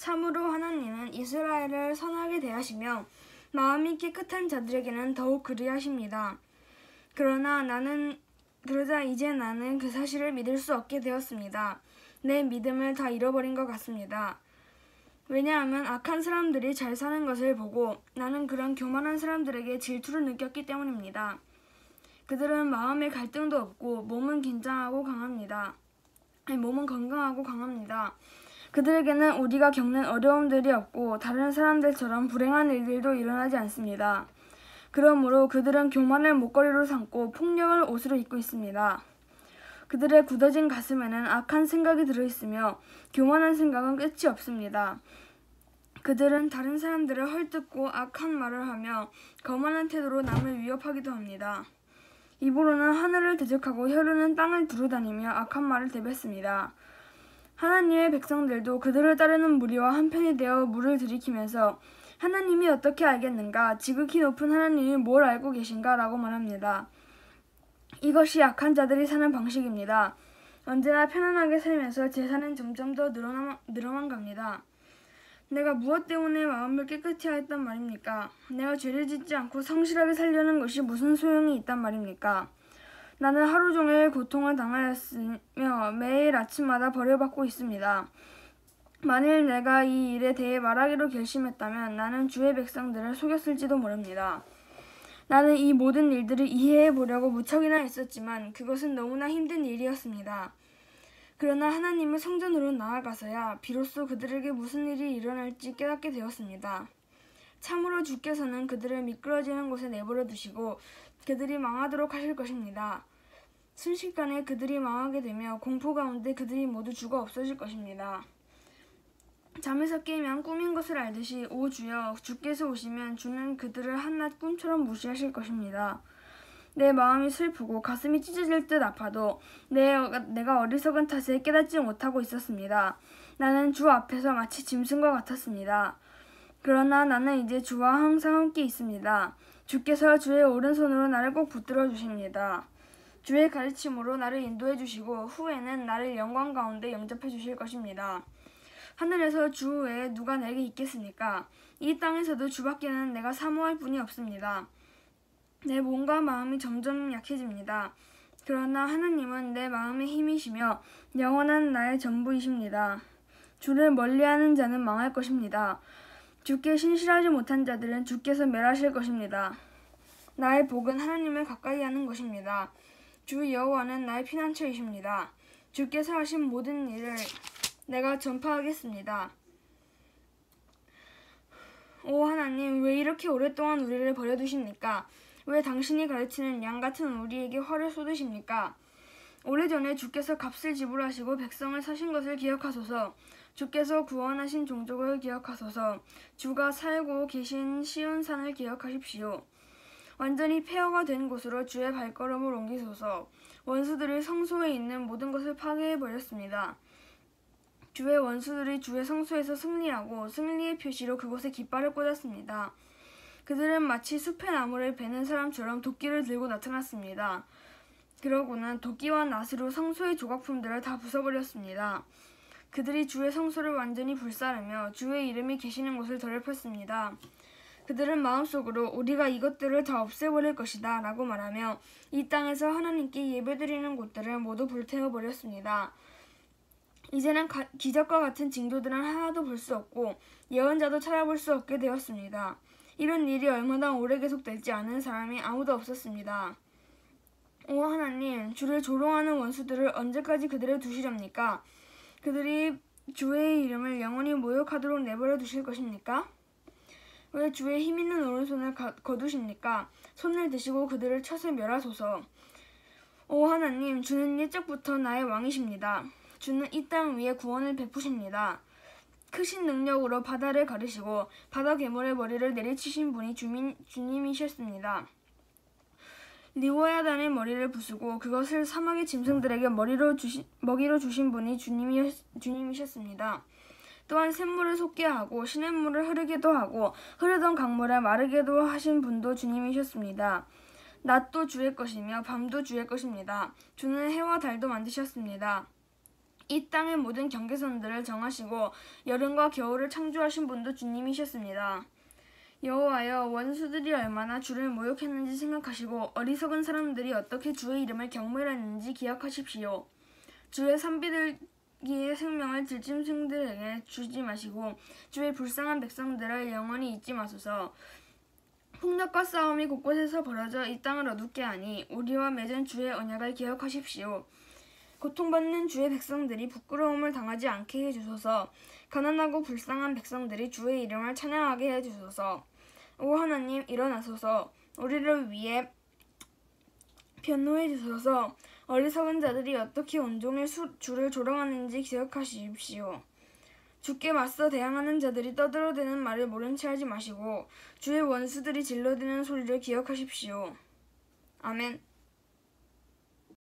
참으로 하나님은 이스라엘을 선하게 대하시며 마음이 깨끗한 자들에게는 더욱 그리하십니다. 그러자 이제 나는 그 사실을 믿을 수 없게 되었습니다. 내 믿음을 다 잃어버린 것 같습니다. 왜냐하면 악한 사람들이 잘 사는 것을 보고 나는 그런 교만한 사람들에게 질투를 느꼈기 때문입니다. 그들은 마음에 갈등도 없고 몸은 건강하고 강합니다. 그들에게는 우리가 겪는 어려움들이 없고 다른 사람들처럼 불행한 일들도 일어나지 않습니다. 그러므로 그들은 교만을 목걸이로 삼고 폭력을 옷으로 입고 있습니다. 그들의 굳어진 가슴에는 악한 생각이 들어있으며 교만한 생각은 끝이 없습니다. 그들은 다른 사람들을 헐뜯고 악한 말을 하며 거만한 태도로 남을 위협하기도 합니다. 입으로는 하늘을 대적하고 혀로는 땅을 두루다니며 악한 말을 대뱉습니다. 하나님의 백성들도 그들을 따르는 무리와 한편이 되어 물을 들이키면서 하나님이 어떻게 알겠는가? 지극히 높은 하나님이 뭘 알고 계신가? 라고 말합니다. 이것이 악한 자들이 사는 방식입니다. 언제나 편안하게 살면서 재산은 점점 더 늘어만 갑니다. 내가 무엇 때문에 마음을 깨끗이 하였단 말입니까? 내가 죄를 짓지 않고 성실하게 살려는 것이 무슨 소용이 있단 말입니까? 나는 하루 종일 고통을 당하였으며 매일 아침마다 벌을 받고 있습니다. 만일 내가 이 일에 대해 말하기로 결심했다면 나는 주의 백성들을 속였을지도 모릅니다. 나는 이 모든 일들을 이해해 보려고 무척이나 애썼지만 그것은 너무나 힘든 일이었습니다. 그러나 하나님의 성전으로 나아가서야 비로소 그들에게 무슨 일이 일어날지 깨닫게 되었습니다. 참으로 주께서는 그들을 미끄러지는 곳에 내버려 두시고 그들이 망하도록 하실 것입니다. 순식간에 그들이 망하게 되며 공포 가운데 그들이 모두 죽어 없어질 것입니다. 잠에서 깨면 꿈인 것을 알듯이 오 주여 주께서 오시면 주는 그들을 한낱 꿈처럼 무시하실 것입니다. 내 마음이 슬프고 가슴이 찢어질 듯 아파도 내가 어리석은 탓에 깨닫지 못하고 있었습니다. 나는 주 앞에서 마치 짐승과 같았습니다. 그러나 나는 이제 주와 항상 함께 있습니다. 주께서 주의 오른손으로 나를 꼭 붙들어 주십니다. 주의 가르침으로 나를 인도해 주시고 후에는 나를 영광 가운데 영접해 주실 것입니다. 하늘에서 주 외에 누가 내게 있겠습니까? 이 땅에서도 주밖에는 내가 사모할 분이 없습니다. 내 몸과 마음이 점점 약해집니다. 그러나 하나님은 내 마음의 힘이시며 영원한 나의 전부이십니다. 주를 멀리하는 자는 망할 것입니다. 주께 신실하지 못한 자들은 주께서 멸하실 것입니다. 나의 복은 하나님을 가까이 하는 것입니다. 주 여호와는 나의 피난처이십니다. 주께서 하신 모든 일을 내가 전파하겠습니다. 오 하나님, 왜 이렇게 오랫동안 우리를 버려두십니까? 왜 당신이 가르치는 양 같은 우리에게 화를 쏟으십니까? 오래전에 주께서 값을 지불하시고 백성을 사신 것을 기억하소서. 주께서 구원하신 종족을 기억하소서. 주가 살고 계신 시온산을 기억하십시오. 완전히 폐허가 된 곳으로 주의 발걸음을 옮기소서. 원수들이 성소에 있는 모든 것을 파괴해버렸습니다. 주의 원수들이 주의 성소에서 승리하고 승리의 표시로 그곳에 깃발을 꽂았습니다. 그들은 마치 숲의 나무를 베는 사람처럼 도끼를 들고 나타났습니다. 그러고는 도끼와 낫으로 성소의 조각품들을 다 부숴버렸습니다. 그들이 주의 성소를 완전히 불사르며 주의 이름이 계시는 곳을 더럽혔습니다. 그들은 마음속으로 우리가 이것들을 다 없애버릴 것이다 라고 말하며 이 땅에서 하나님께 예배드리는 곳들을 모두 불태워버렸습니다. 이제는 기적과 같은 징조들은 하나도 볼 수 없고 예언자도 찾아볼 수 없게 되었습니다. 이런 일이 얼마나 오래 계속될지 아는 사람이 아무도 없었습니다. 오 하나님, 주를 조롱하는 원수들을 언제까지 그들을 두시렵니까? 그들이 주의 이름을 영원히 모욕하도록 내버려 두실 것입니까? 왜 주의 힘있는 오른손을 거두십니까? 손을 드시고 그들을 쳐서 멸하소서. 오 하나님, 주는 옛적부터 나의 왕이십니다. 주는 이 땅 위에 구원을 베푸십니다. 크신 능력으로 바다를 가르시고 바다 괴물의 머리를 내리치신 분이 주님이셨습니다. 리워야단의 머리를 부수고 그것을 사막의 짐승들에게 먹이로 주신 분이 주님이셨습니다. 또한 샘물을 솟게 하고 시냇물을 흐르게도 하고 흐르던 강물을 마르게도 하신 분도 주님이셨습니다. 낮도 주의 것이며 밤도 주의 것입니다. 주는 해와 달도 만드셨습니다. 이 땅의 모든 경계선들을 정하시고 여름과 겨울을 창조하신 분도 주님이셨습니다. 여호와여, 원수들이 얼마나 주를 모욕했는지 생각하시고 어리석은 사람들이 어떻게 주의 이름을 경멸했는지 기억하십시오. 주의 산비둘기의 생명을 들짐승들에게 주지 마시고 주의 불쌍한 백성들을 영원히 잊지 마소서. 폭력과 싸움이 곳곳에서 벌어져 이 땅을 어둡게 하니 우리와 맺은 주의 언약을 기억하십시오. 고통받는 주의 백성들이 부끄러움을 당하지 않게 해주소서. 가난하고 불쌍한 백성들이 주의 이름을 찬양하게 해주소서. 오 하나님, 일어나소서. 우리를 위해 변호해 주소서. 어리석은 자들이 어떻게 온종일 주를 조롱하는지 기억하십시오. 주께 맞서 대항하는 자들이 떠들어대는 말을 모른 채 하지 마시고 주의 원수들이 질러대는 소리를 기억하십시오. 아멘.